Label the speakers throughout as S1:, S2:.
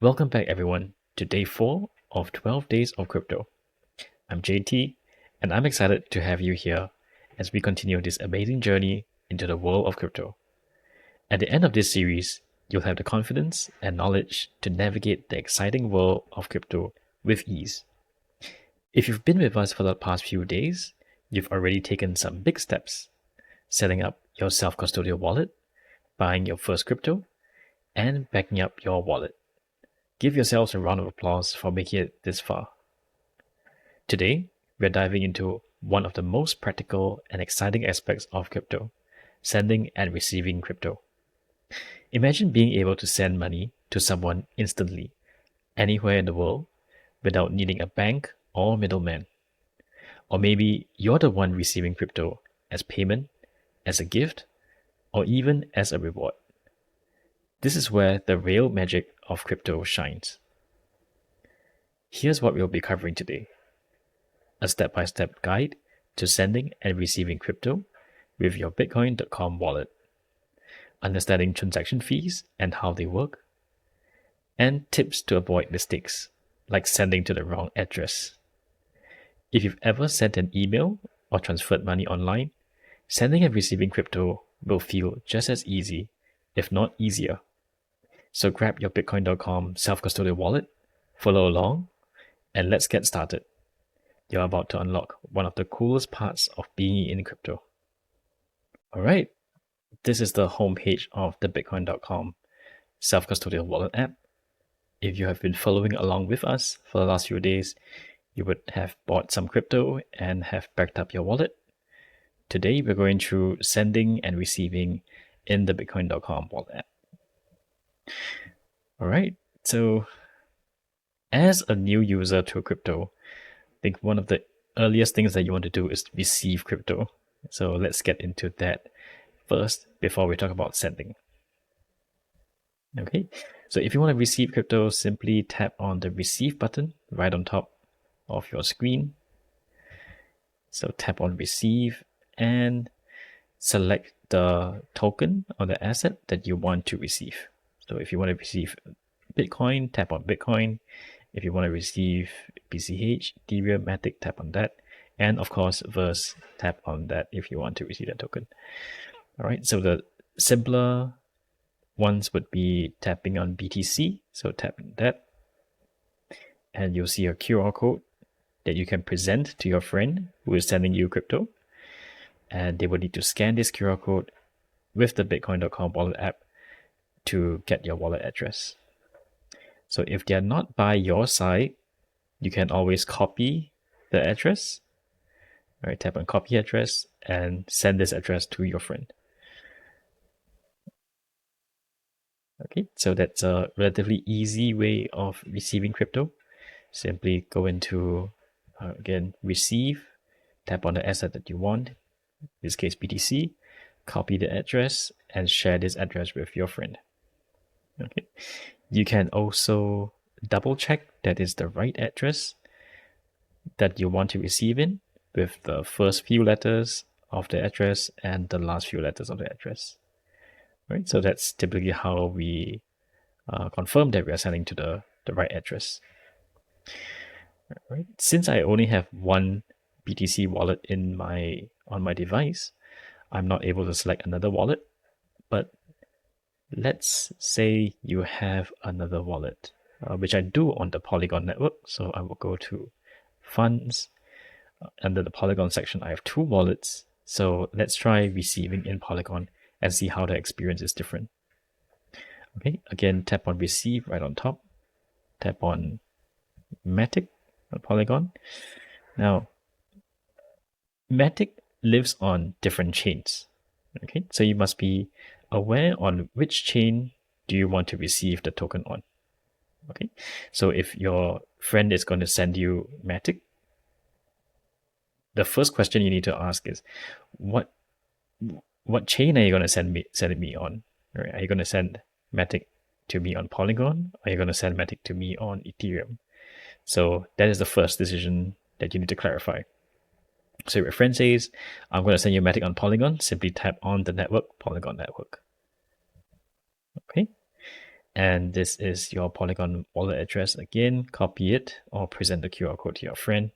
S1: Welcome back, everyone, to day 4 of 12 Days of Crypto. I'm JT, and I'm excited to have you here as we continue this amazing journey into the world of crypto. At the end of this series, you'll have the confidence and knowledge to navigate the exciting world of crypto with ease. If you've been with us for the past few days, you've already taken some big steps, setting up your self-custodial wallet, buying your first crypto, and backing up your wallet. Give yourselves a round of applause for making it this far. Today, we're diving into one of the most practical and exciting aspects of crypto, sending and receiving crypto. Imagine being able to send money to someone instantly, anywhere in the world, without needing a bank or middleman. Or maybe you're the one receiving crypto as payment, as a gift, or even as a reward. This is where the real magic of crypto shines. Here's what we'll be covering today: a step-by-step guide to sending and receiving crypto with your Bitcoin.com wallet, understanding transaction fees and how they work, and tips to avoid mistakes, like sending to the wrong address. If you've ever sent an email or transferred money online, sending and receiving crypto will feel just as easy, if not easier. So grab your Bitcoin.com self-custodial wallet, follow along, and let's get started. You're about to unlock one of the coolest parts of being in crypto. All right, this is the homepage of the Bitcoin.com self-custodial wallet app. If you have been following along with us for the last few days, you would have bought some crypto and have backed up your wallet. Today, we're going through sending and receiving in the Bitcoin.com wallet app. All right, so as a new user to crypto, I think one of the earliest things that you want to do is receive crypto. So let's get into that first before we talk about sending. Okay, so if you want to receive crypto, simply tap on the receive button right on top of your screen. So tap on receive and select the token or the asset that you want to receive. So if you want to receive Bitcoin, tap on Bitcoin. If you want to receive BCH, Ethereum, Matic, tap on that. And of course, Verse, tap on that if you want to receive that token. All right, so the simpler ones would be tapping on BTC. So tap on that. And you'll see a QR code that you can present to your friend who is sending you crypto. And they will need to scan this QR code with the Bitcoin.com wallet app to get your wallet address. So if they're not by your side, you can always copy the address. All right, tap on copy address and send this address to your friend. Okay, so that's a relatively easy way of receiving crypto. Simply go into, again, receive, tap on the asset that you want, in this case BTC, copy the address, and share this address with your friend. Okay, you can also double check that is the right address that you want to receive in with the first few letters of the address and the last few letters of the address. Right, so that's typically how we confirm that we are sending to the right address. Right, since I only have one BTC wallet on my device, I'm not able to select another wallet. But let's say you have another wallet, which I do on the Polygon network. So I will go to Funds. Under the Polygon section, I have two wallets. So let's try receiving in Polygon and see how the experience is different. Okay, again, tap on receive right on top. Tap on Matic on Polygon. Now, Matic lives on different chains. Okay, so you must be aware on which chain do you want to receive the token on. Okay, so if your friend is going to send you Matic, the first question you need to ask is, what chain are you going to send it me on? Right? Are you going to send Matic to me on Polygon? Or are you going to send Matic to me on Ethereum? So that is the first decision that you need to clarify. So if your friend says, I'm going to send you Matic on Polygon, simply tap on the network, Polygon network. Okay. And this is your Polygon wallet address again. Copy it or present the QR code to your friend.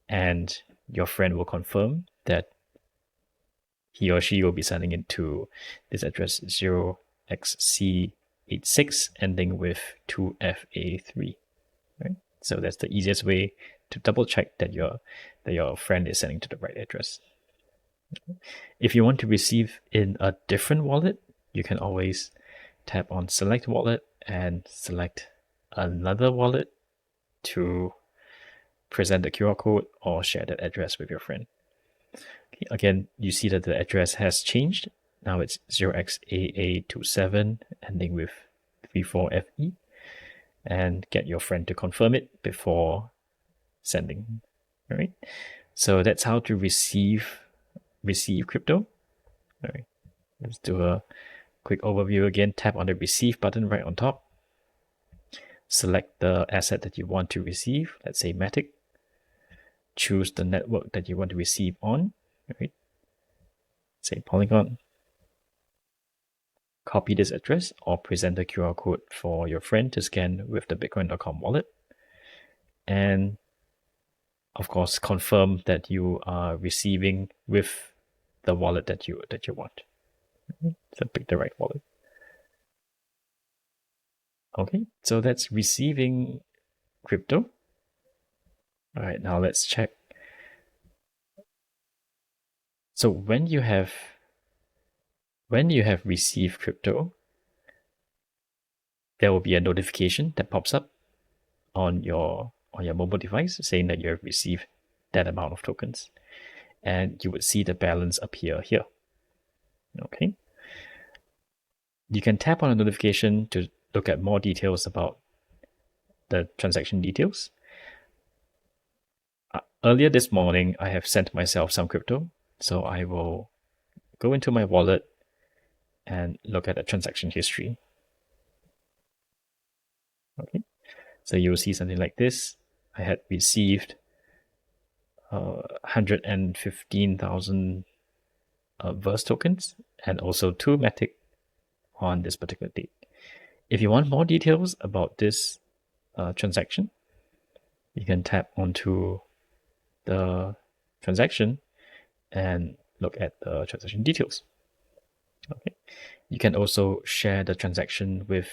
S1: And your friend will confirm that he or she will be sending it to this address 0xc86 ending with 2fa3. Right? So that's the easiest way to double check that your friend is sending to the right address. If you want to receive in a different wallet, you can always tap on select wallet and select another wallet to present the QR code or share that address with your friend. Okay, again, you see that the address has changed. Now it's 0xAA27 ending with 34FE, and get your friend to confirm it before sending. All right. So that's how to receive crypto. All right. Let's do a quick overview again. Tap on the receive button right on top. Select the asset that you want to receive. Let's say Matic. Choose the network that you want to receive on. Right. Say Polygon. Copy this address or present the QR code for your friend to scan with the Bitcoin.com wallet. And of course, confirm that you are receiving with the wallet that you want. So pick the right wallet. Okay, so that's receiving crypto. All right, now let's check. So when you have received crypto, there will be a notification that pops up on your mobile device saying that you have received that amount of tokens, and you would see the balance appear here. Okay. You can tap on a notification to look at more details about the transaction details. Earlier this morning, I have sent myself some crypto, so I will go into my wallet and look at the transaction history. Okay, so you'll see something like this. I had received 115,000 Verse tokens and also 2 Matic on this particular date. If you want more details about this transaction, you can tap onto the transaction and look at the transaction details. Okay. You can also share the transaction with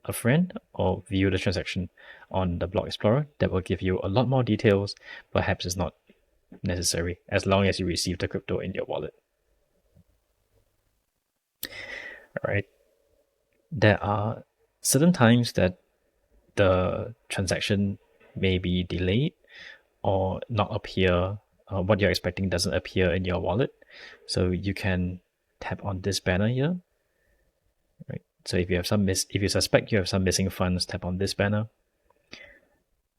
S1: a friend or view the transaction on the Block Explorer. That will give you a lot more details. Perhaps it's not necessary as long as you receive the crypto in your wallet. All right. There are certain times that the transaction may be delayed or not appear. What you're expecting doesn't appear in your wallet. So you can tap on this banner here. Right. So if you suspect you have some missing funds, tap on this banner.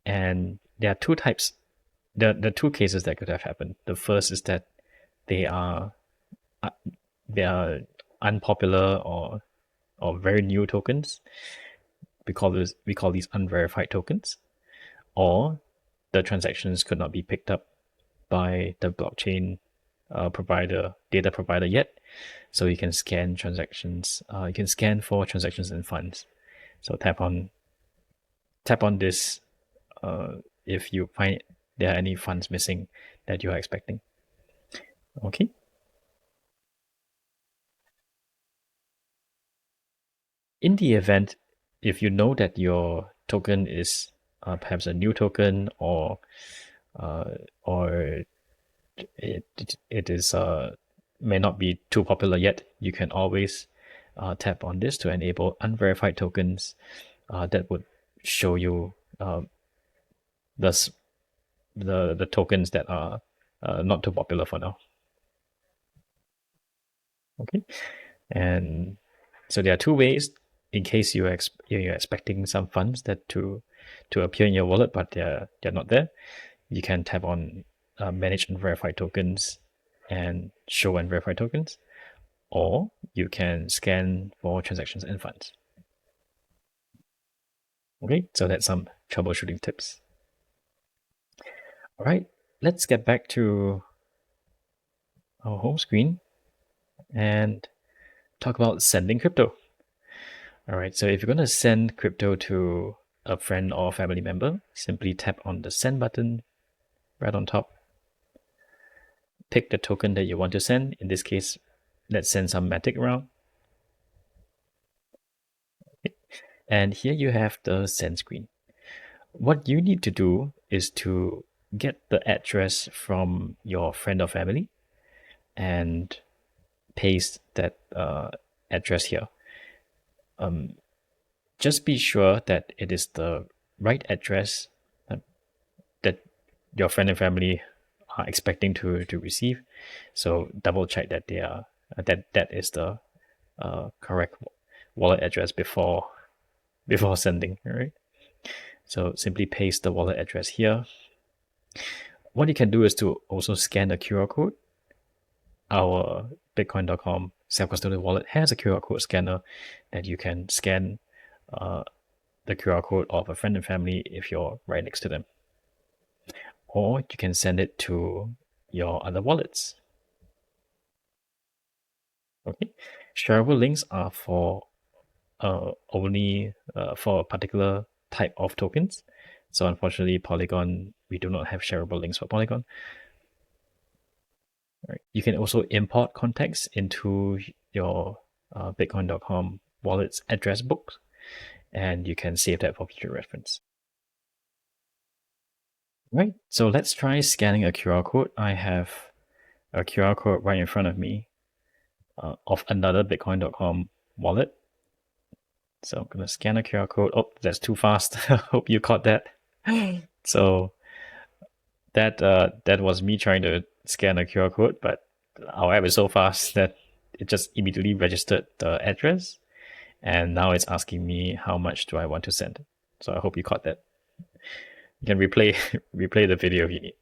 S1: And there are two types. There are two cases that could have happened. The first is that they are unpopular or very new tokens. We call these unverified tokens, or the transactions could not be picked up by the blockchain data provider yet. So you can scan transactions. You can scan for transactions and funds. So tap on this if you find there are any funds missing that you are expecting. Okay. In the event, if you know that your token is perhaps a new token or it is may not be too popular yet, you can always tap on this to enable unverified tokens that would show you the tokens that are not too popular for now. Okay, and so there are two ways in case you're expecting some funds that to appear in your wallet, but they're not there. You can tap on manage unverified tokens and show unverified tokens, or you can scan for transactions and funds. Okay, so that's some troubleshooting tips. All right, let's get back to our home screen and talk about sending crypto. All All right, so if you're going to send crypto to a friend or family member, simply tap on the send button right on top. Pick the token that you want to send. In this case, let's send some Matic around. And here you have the send screen. What you need to do is to get the address from your friend or family and paste that address here. Just be sure that it is the right address that your friend and family are expecting to receive. So double check that they are that is the correct wallet address before sending. All right. So simply paste the wallet address here. What you can do is to also scan a QR code. Our Bitcoin.com self-custodial wallet has a QR code scanner that you can scan the QR code of a friend and family if you're right next to them. Or you can send it to your other wallets. Okay. Shareable links are for only for a particular type of tokens. So unfortunately, Polygon, we do not have shareable links for Polygon. Right. You can also import context into your Bitcoin.com wallet's address book, and you can save that for future reference. Right. So let's try scanning a QR code. I have a QR code right in front of me of another Bitcoin.com wallet. So I'm going to scan a QR code. Oh, that's too fast. Hope you caught that. So that was me trying to scan a QR code, but our app is so fast that it just immediately registered the address, and now it's asking me how much do I want to send. So I hope you caught that. You can replay replay the video if you need.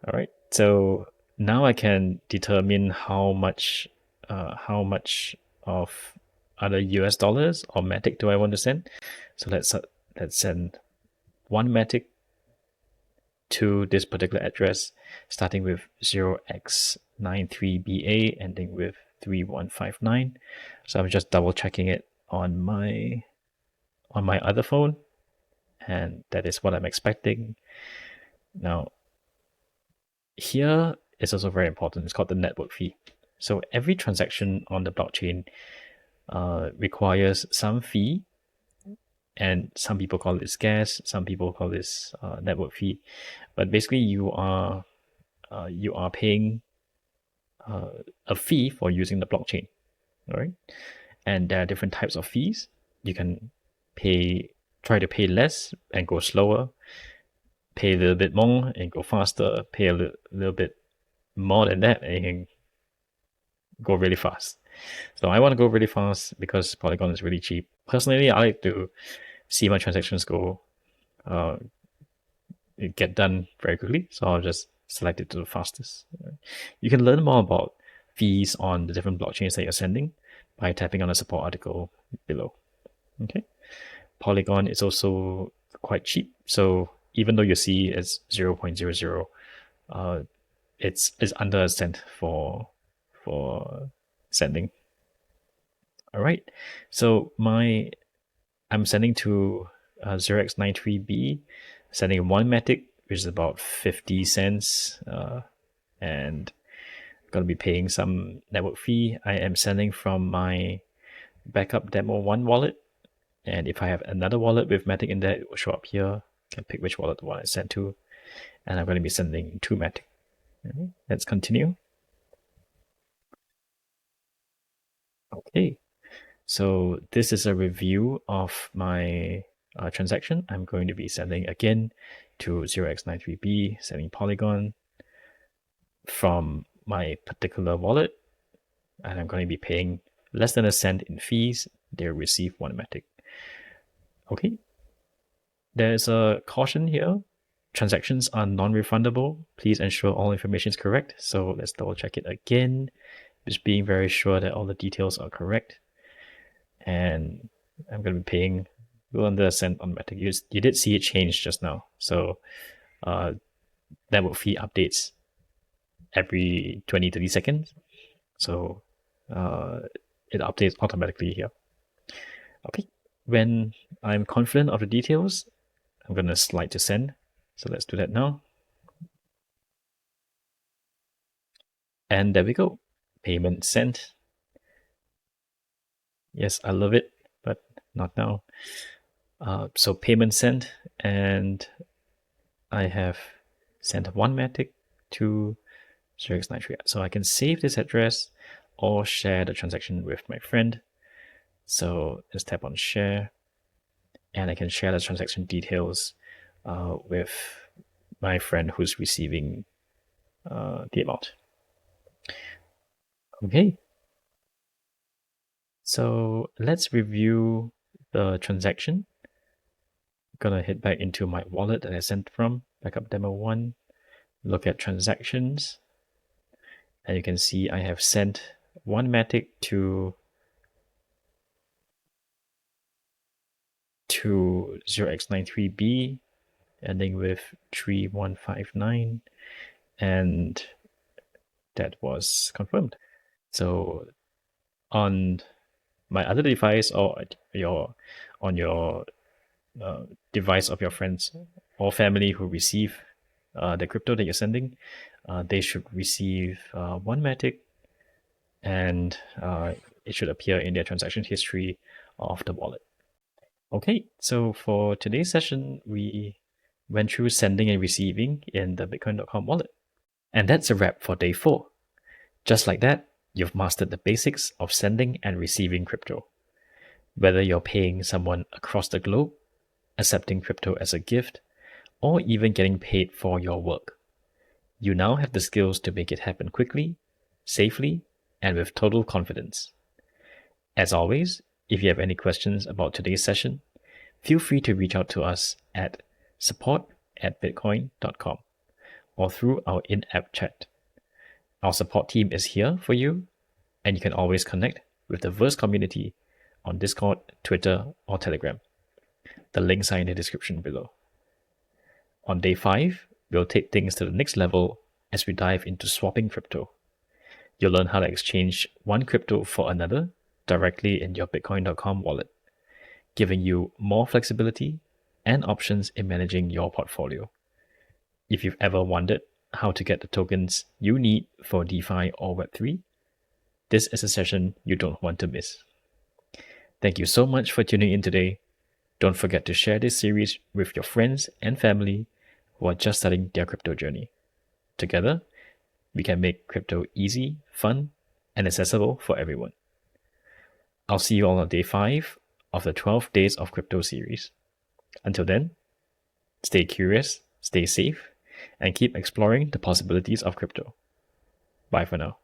S1: All right. So now I can determine how much of other US dollars or Matic do I want to send. So let's send one Matic to this particular address, starting with 0x93BA, ending with 3159. So I'm just double checking it on my other phone, and that is what I'm expecting. Now, here is also very important. It's called the network fee. So every transaction on the blockchain requires some fee, and some people call this gas, some people call this network fee. But basically, you are paying a fee for using the blockchain, all right? And there are different types of fees. You can try to pay less and go slower, pay a little bit more and go faster, pay a little bit more than that and you can go really fast. So I want to go really fast because Polygon is really cheap. Personally, I like to see my transactions get done very quickly. So I'll just select it to the fastest. You can learn more about fees on the different blockchains that you're sending by tapping on the support article below. Okay. Polygon is also quite cheap. So even though you see it's 0.00, it's under a cent for sending. All right. So I'm sending to 0x93B, sending one Matic, which is about 50 cents, and going to be paying some network fee. I am sending from my backup demo one wallet, and if I have another wallet with Matic in there, it will show up here. I can pick which wallet I want to send to, and I'm going to be sending to Matic. Okay, let's continue. Okay, so this is a review of my transaction. I'm going to be sending again to 0x93B, sending Polygon from my particular wallet, and I'm going to be paying less than a cent in fees. They'll receive one Matic. Okay, there's a caution here. Transactions are non-refundable. Please ensure all information is correct. So let's double check it again. Just being very sure that all the details are correct. And I'm going to be paying a little under a cent on Matic. You did see it change just now. So network fee updates every 20-30 seconds. So it updates automatically here. Okay, when I'm confident of the details, I'm going to slide to send. So let's do that now. And there we go. Payment sent. Yes, I love it, but not now. So payment sent, and I have sent one matic to 0x93. So I can save this address or share the transaction with my friend. So let's tap on share, and I can share the transaction details with my friend who's receiving the amount. Okay. So let's review the transaction. I'm gonna head back into my wallet that I sent from, backup demo 1, look at transactions, and you can see I have sent one matic to 0x93b, ending with 3159, and that was confirmed. So on my other device or on your device of your friends or family who receive the crypto that you're sending, they should receive one matic, and it should appear in their transaction history of the wallet. Okay, so for today's session, we went through sending and receiving in the Bitcoin.com wallet. And that's a wrap for day 4. Just like that, you've mastered the basics of sending and receiving crypto. Whether you're paying someone across the globe, accepting crypto as a gift, or even getting paid for your work, you now have the skills to make it happen quickly, safely, and with total confidence. As always, if you have any questions about today's session, feel free to reach out to us at support@bitcoin.com or through our in-app chat. Our support team is here for you, and you can always connect with the Verse community on Discord, Twitter, or Telegram. The links are in the description below. On day 5, we'll take things to the next level as we dive into swapping crypto. You'll learn how to exchange one crypto for another directly in your Bitcoin.com wallet, giving you more flexibility and options in managing your portfolio. If you've ever wondered how to get the tokens you need for DeFi or Web3, this is a session you don't want to miss. Thank you so much for tuning in today. Don't forget to share this series with your friends and family who are just starting their crypto journey. Together, we can make crypto easy, fun, and accessible for everyone. I'll see you all on day 5 of the 12 Days of Crypto series. Until then, stay curious, stay safe, and keep exploring the possibilities of crypto. Bye for now.